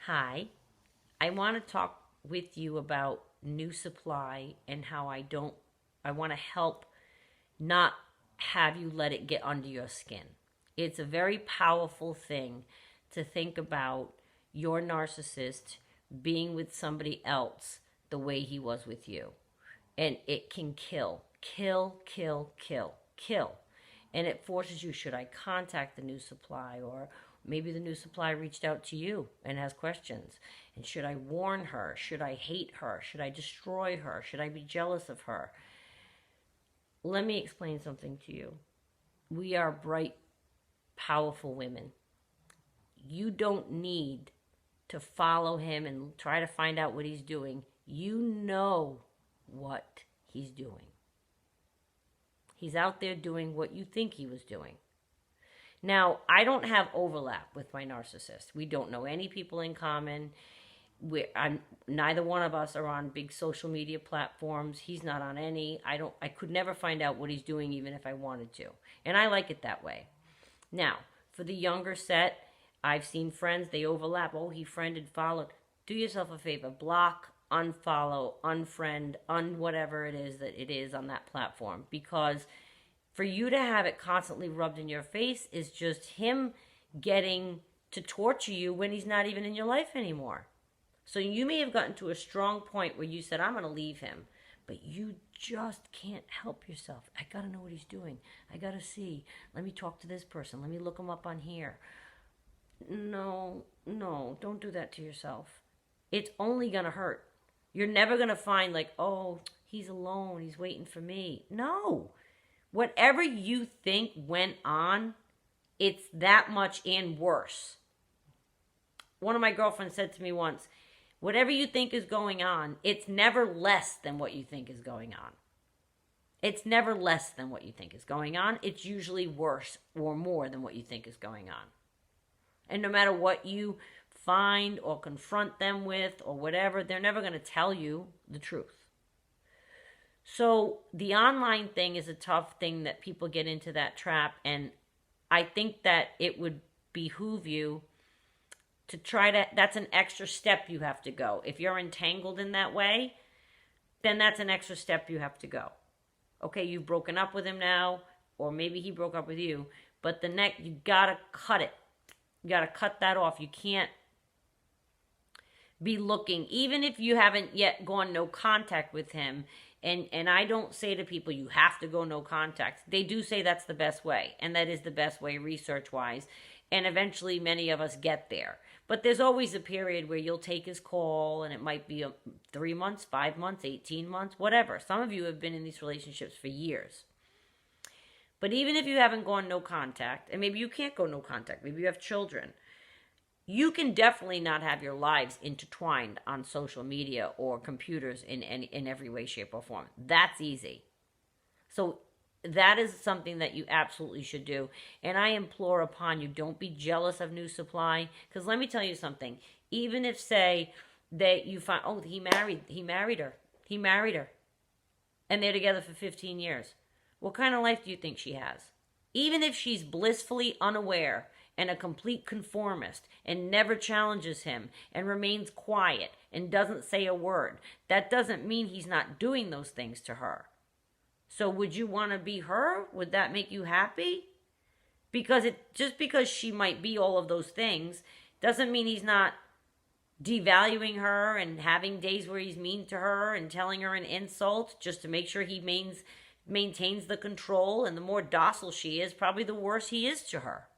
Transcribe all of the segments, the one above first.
Hi, I want to talk with you about new supply and how I want to help not have you let it get under your skin. It's a very powerful thing to think about your narcissist being with somebody else the way he was with you. And it can kill. And it forces you, should I contact the new supply? Or maybe the new supply reached out to you and has questions. And should I warn her? Should I hate her? Should I destroy her? Should I be jealous of her? Let me explain something to you. We are bright, powerful women. You don't need to follow him and try to find out what he's doing. You know what he's doing. He's out there doing what you think he was doing. Now, I don't have overlap with my narcissist. We don't know any people in common. Neither one of us are on big social media platforms. He's not on any. I could never find out what he's doing even if I wanted to. And I like it that way. Now, for the younger set, I've seen friends, they overlap. Oh, he friended, followed. Do yourself a favor. Block, unfollow, unfriend, whatever it is that it is on that platform. Because for you to have it constantly rubbed in your face is just him getting to torture you when he's not even in your life anymore. So you may have gotten to a strong point where you said, I'm going to leave him. But you just can't help yourself. I got to know what he's doing. I got to see. Let me talk to this person. Let me look him up on here. No, don't do that to yourself. It's only going to hurt. You're never going to find like, oh, he's alone. He's waiting for me. No. Whatever you think went on, it's that much and worse. One of my girlfriends said to me once, whatever you think is going on, it's never less than what you think is going on. It's never less than what you think is going on. It's usually worse or more than what you think is going on. And no matter what you find or confront them with or whatever, they're never going to tell you the truth. So the online thing is a tough thing that people get into that trap. And I think that it would behoove you to that's an extra step you have to go. If you're entangled in that way, then that's an extra step you have to go. Okay, you've broken up with him now, or maybe he broke up with you, but you gotta cut it. You gotta cut that off. You can't be looking, even if you haven't yet gone no contact with him. And I don't say to people, you have to go no contact. They do say that's the best way, and that is the best way research-wise. And eventually many of us get there. But there's always a period where you'll take his call, and it might be 3 months, 5 months, 18 months, whatever. Some of you have been in these relationships for years. But even if you haven't gone no contact, and maybe you can't go no contact, maybe you have children, you can definitely not have your lives intertwined on social media or computers in every way, shape, or form. That's easy. So that is something that you absolutely should do. And I implore upon you, don't be jealous of new supply. Because let me tell you something. Even if, say, that you find, oh, he married her. And they're together for 15 years. What kind of life do you think she has? Even if she's blissfully unaware and a complete conformist and never challenges him and remains quiet and doesn't say a word, that doesn't mean he's not doing those things to her. So would you want to be her? Would that make you happy? Because just because she might be all of those things doesn't mean he's not devaluing her and having days where he's mean to her and telling her an insult just to make sure he maintains the control. And the more docile she is, probably the worse he is to her.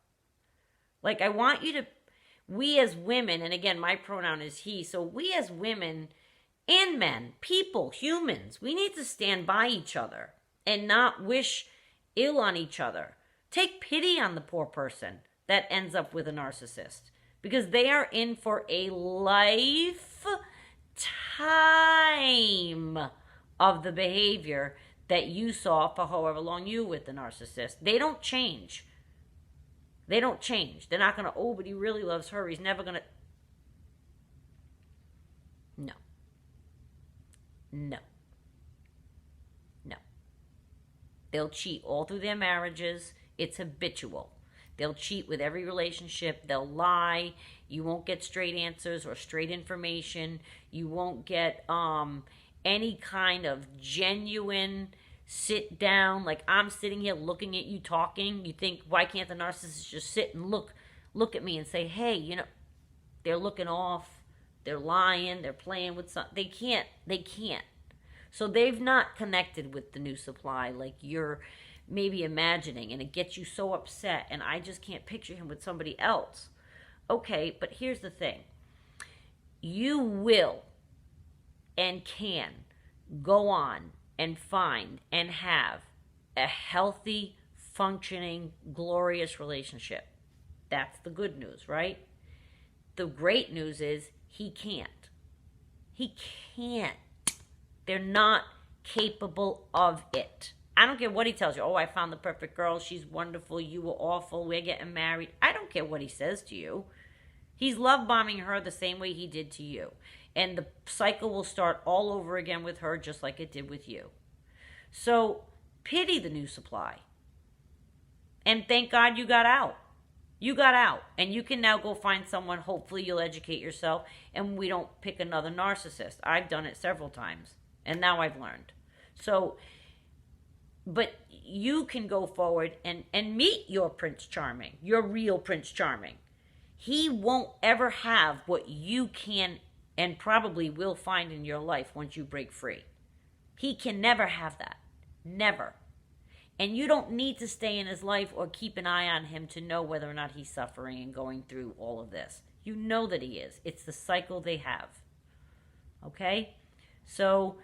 Like, I want you to, we as women, and again, my pronoun is he, so we as women and men, people, humans, we need to stand by each other and not wish ill on each other. Take pity on the poor person that ends up with a narcissist, because they are in for a lifetime of the behavior that you saw for however long you were with the narcissist. They don't change. They're not going to, oh, but he really loves her. He's never going to. No. They'll cheat all through their marriages. It's habitual. They'll cheat with every relationship. They'll lie. You won't get straight answers or straight information. You won't get any kind of genuine sit down. Like, I'm sitting here looking at you talking. You think, why can't the narcissist just sit and look at me and say, hey, you know, they're looking off. They're lying. They're playing with something. They can't. So they've not connected with the new supply like you're maybe imagining, and it gets you so upset, and I just can't picture him with somebody else. Okay, but here's the thing. You will and can go on and find and have a healthy, functioning, glorious relationship. That's the good news, right? The great news is he can't. He can't. They're not capable of it. I don't care what he tells you. Oh, I found the perfect girl. She's wonderful. You were awful. We're getting married. I don't care what he says to you. He's love bombing her the same way he did to you. And the cycle will start all over again with her just like it did with you. So pity the new supply. And thank God you got out. You got out. And you can now go find someone. Hopefully you'll educate yourself and we don't pick another narcissist. I've done it several times. And now I've learned. So, but you can go forward and meet your Prince Charming, your real Prince Charming. He won't ever have what you can and probably will find in your life once you break free. He can never have that. Never. And you don't need to stay in his life or keep an eye on him to know whether or not he's suffering and going through all of this. You know that he is. It's the cycle they have. Okay? So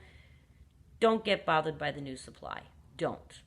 don't get bothered by the new supply. Don't.